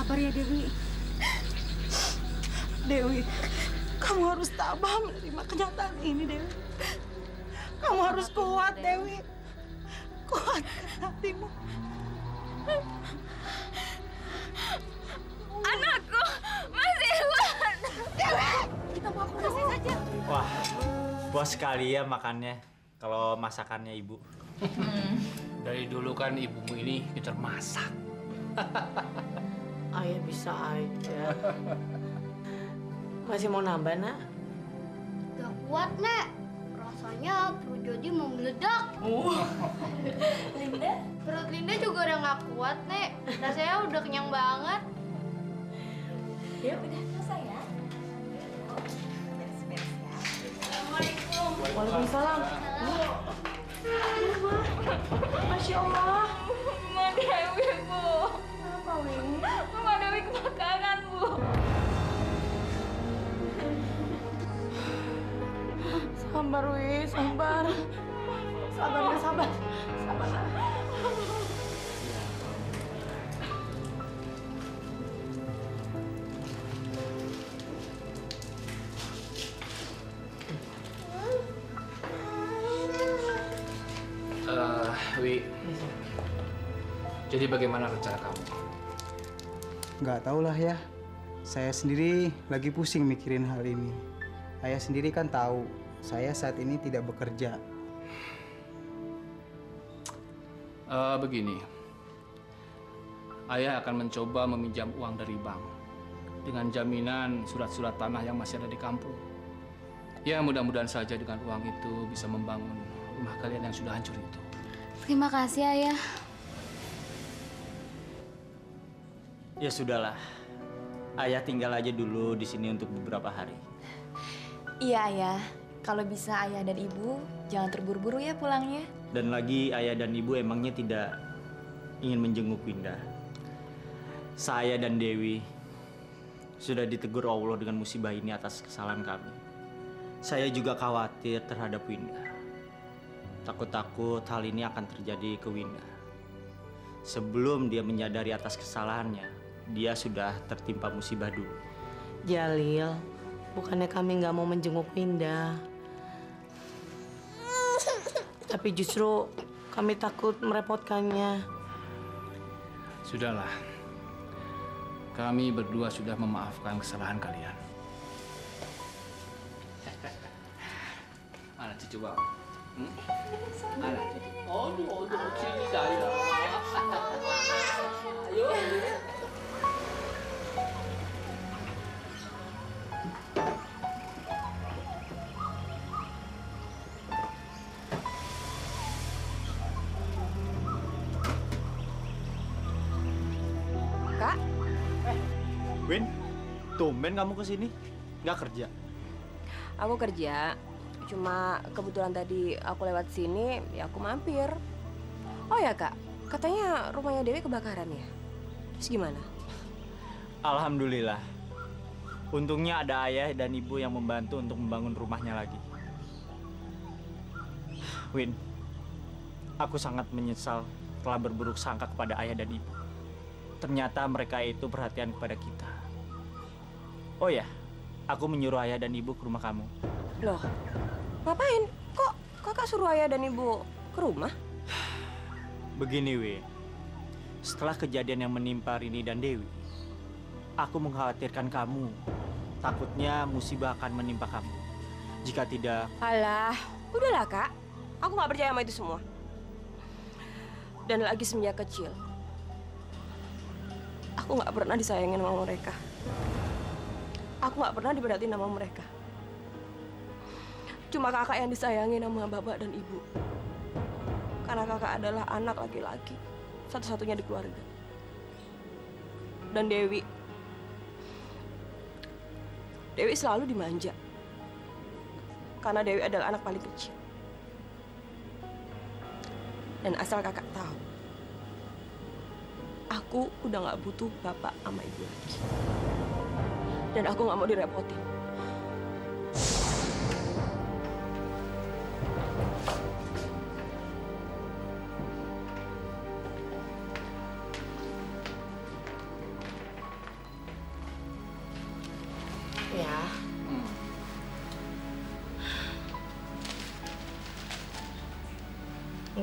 sabar ya Dewi. Dewi, kamu harus tabah menerima kenyataan ini, Dewi. Kamu harus kuat, Dewi. Kuatkan hatimu. Anakku masih hilang. Dewi! Kita bawa ke rumah saja. Wah, puas sekali ya makannya kalau masakannya ibu. Dari dulu kan ibumu ini pintar masak. Ayah bisa aja. Masih mau nambah, Nak? Gak kuat, Nek. Rasanya perut Jody mau meledak. Linda? Perut Linda juga udah gak kuat, Nek. Rasanya udah kenyang banget. Ya udah selesai ya. Beres-beres ya. Assalamualaikum. Waalaikumsalam. Masya Allah. Mama Dewi, Bu. Kenapa, Wing? Mama Dewi kebakaran, Bu. Sabar, Wi, sabar. Sabar, ya, sabar. Sabar. Wi, jadi bagaimana rencana kamu? Nggak tahulah ya. Saya sendiri lagi pusing mikirin hal ini. Ayah sendiri kan tahu, saya saat ini tidak bekerja. Begini, ayah akan mencoba meminjam uang dari bank dengan jaminan surat-surat tanah yang masih ada di kampung. Ya, mudah-mudahan saja dengan uang itu bisa membangun rumah kalian yang sudah hancur itu. Terima kasih, Ayah. Ya sudahlah, ayah tinggal aja dulu di sini untuk beberapa hari. Iya, Ayah. Kalau bisa Ayah dan Ibu jangan terburu-buru ya pulangnya. Dan lagi ayah dan ibu emangnya tidak ingin menjenguk Winda. Saya dan Dewi sudah ditegur Allah dengan musibah ini atas kesalahan kami. Saya juga khawatir terhadap Winda. Takut-takut hal ini akan terjadi ke Winda. Sebelum dia menyadari atas kesalahannya, dia sudah tertimpa musibah dulu. Jalil, bukannya kami nggak mau menjenguk Winda. Tapi justru kami takut merepotkannya. Sudahlah, kami berdua sudah memaafkan kesalahan kalian. Mana cucu bang? Mana? Oh, sini saya. Ayo. Kak, Win, tumben kamu kesini? Nggak kerja? Aku kerja. Cuma kebetulan tadi aku lewat sini, ya aku mampir. Oh ya Kak, katanya rumahnya Dewi kebakaran ya? Terus gimana? Alhamdulillah. Untungnya ada ayah dan ibu yang membantu untuk membangun rumahnya lagi. Win, aku sangat menyesal telah berburuk sangka kepada ayah dan ibu. Ternyata mereka itu perhatian kepada kita. Oh ya, aku menyuruh ayah dan ibu ke rumah kamu. Loh, ngapain? Kok kakak suruh ayah dan ibu ke rumah? Begini, Win. Setelah kejadian yang menimpa Rini dan Dewi, aku mengkhawatirkan kamu. Takutnya musibah akan menimpa kamu. Jika tidak, Alah, udahlah Kak. Aku nggak percaya sama itu semua. Dan lagi semenjak kecil, aku nggak pernah disayangin sama mereka. Aku nggak pernah diperhatiin sama mereka. Cuma kakak yang disayangi sama bapak dan ibu. Karena kakak adalah anak laki-laki, satu-satunya di keluarga. Dan Dewi selalu dimanja. Karena Dewi adalah anak paling kecil. Dan asal kakak tahu, aku udah nggak butuh bapak sama ibu lagi. Dan aku nggak mau direpotin.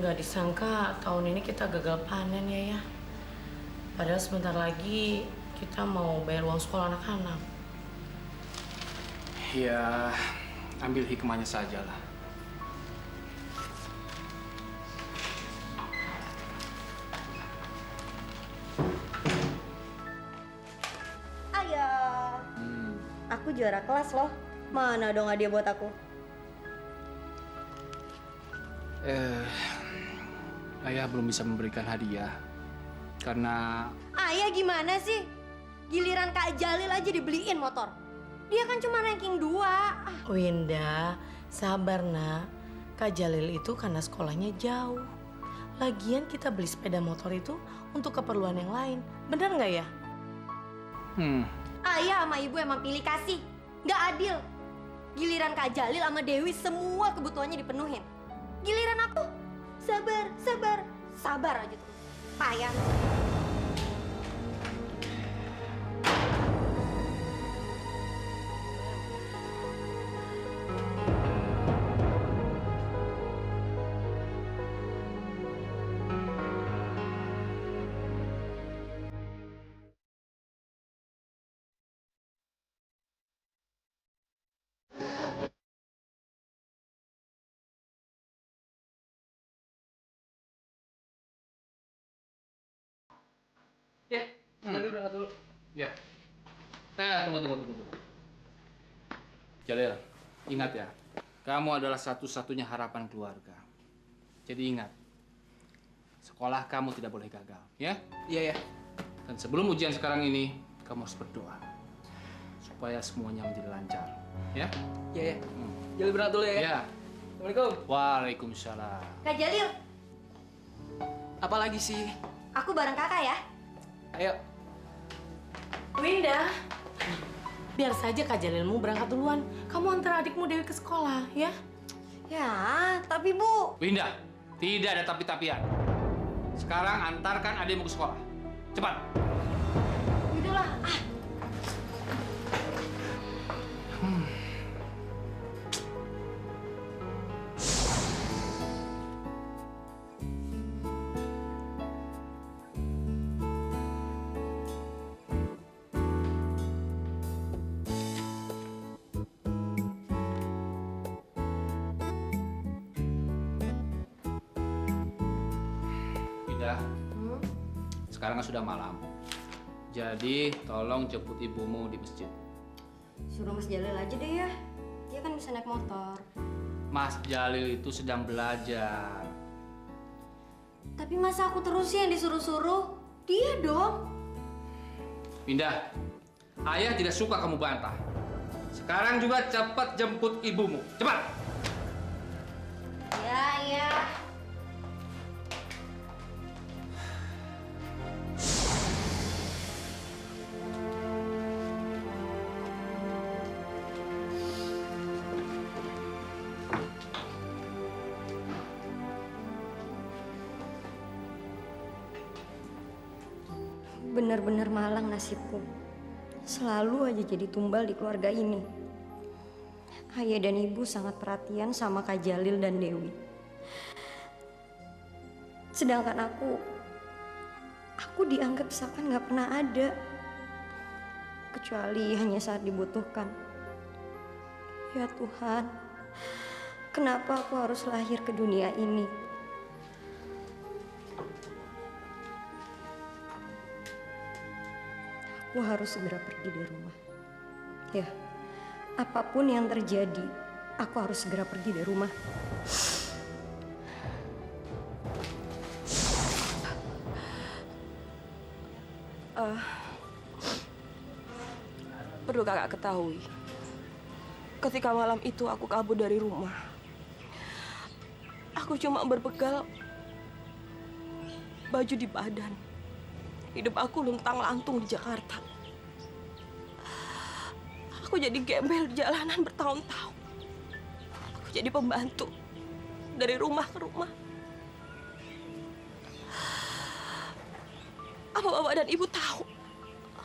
Nggak disangka tahun ini kita gagal panen ya. Padahal sebentar lagi kita mau bayar uang sekolah anak-anak. Ya, ambil hikmahnya sajalah. Ayah, aku juara kelas loh. Mana dong hadiah buat aku? Ayah belum bisa memberikan hadiah karena Ayah gimana sih? Giliran Kak Jalil aja dibeliin motor. Dia kan cuma ranking 2. Winda, sabar nak. Kak Jalil itu karena sekolahnya jauh. Lagian kita beli sepeda motor itu untuk keperluan yang lain. Benar nggak ya? Ayah sama ibu emang pilih kasih. Nggak adil. Giliran Kak Jalil sama Dewi semua kebutuhannya dipenuhin. Giliran aku, sabar aja terus. Payah. ya, nanti berangkat dulu. Ya. Nah, tunggu. Jalil, ingat ya, kamu adalah satu-satunya harapan keluarga. Jadi ingat, sekolah kamu tidak boleh gagal, ya? Iya, ya. Dan sebelum ujian sekarang ini, kamu harus berdoa supaya semuanya menjadi lancar, ya? Iya, ya. Jalil berangkat dulu ya. Ya. Assalamualaikum. Waalaikumsalam. Kak Jalil, Apa lagi sih? aku bareng kakak ya. Ayo. Winda, biar saja Kak Jalilmu berangkat duluan. Kamu antar adikmu Dewi ke sekolah, ya? Ya, tapi Bu. Winda, tidak ada tapi-tapian. Sekarang antarkan adikmu ke sekolah. Cepat. Udahlah. Winda, sekarang kan sudah malam. Jadi tolong jemput ibumu di masjid. Suruh Mas Jalil aja deh ya. Dia kan bisa naik motor. Mas Jalil itu sedang belajar. Tapi masa aku terus sih yang disuruh-suruh? Dia dong. Winda, ayah tidak suka kamu bantah. Sekarang juga cepat jemput ibumu. Cepat. Ya, ya. Benar-benar malang nasibku. Selalu aja jadi tumbal di keluarga ini. Ayah dan ibu sangat perhatian sama Kak Jalil dan Dewi. Sedangkan aku dianggap seakan nggak pernah ada. Kecuali hanya saat dibutuhkan. Ya Tuhan, kenapa aku harus lahir ke dunia ini? Aku harus segera pergi dari rumah. Ya, apapun yang terjadi, aku harus segera pergi dari rumah. Perlu kakak ketahui, ketika malam itu aku kabur dari rumah, aku cuma berbekal baju di badan. Hidup aku luntang-lantung di Jakarta. Aku jadi gembel di jalanan bertahun-tahun. Aku jadi pembantu dari rumah ke rumah. Apa bapak dan ibu tahu?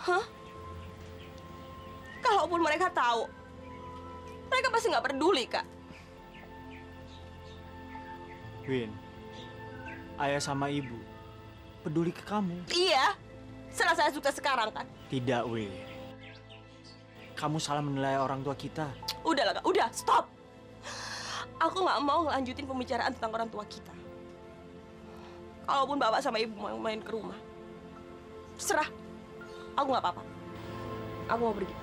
Hah? Kalaupun mereka tahu, mereka pasti nggak peduli, Kak. Win, ayah sama ibu peduli ke kamu. Iya, setelah saya sukses sekarang kan. Tidak, Wei. Kamu salah menilai orang tua kita. Udah lah, Kak. Udah, stop. Aku nggak mau ngelanjutin pembicaraan tentang orang tua kita. Kalaupun bapak sama ibu mau main ke rumah, terserah. Aku nggak apa-apa. Aku mau pergi.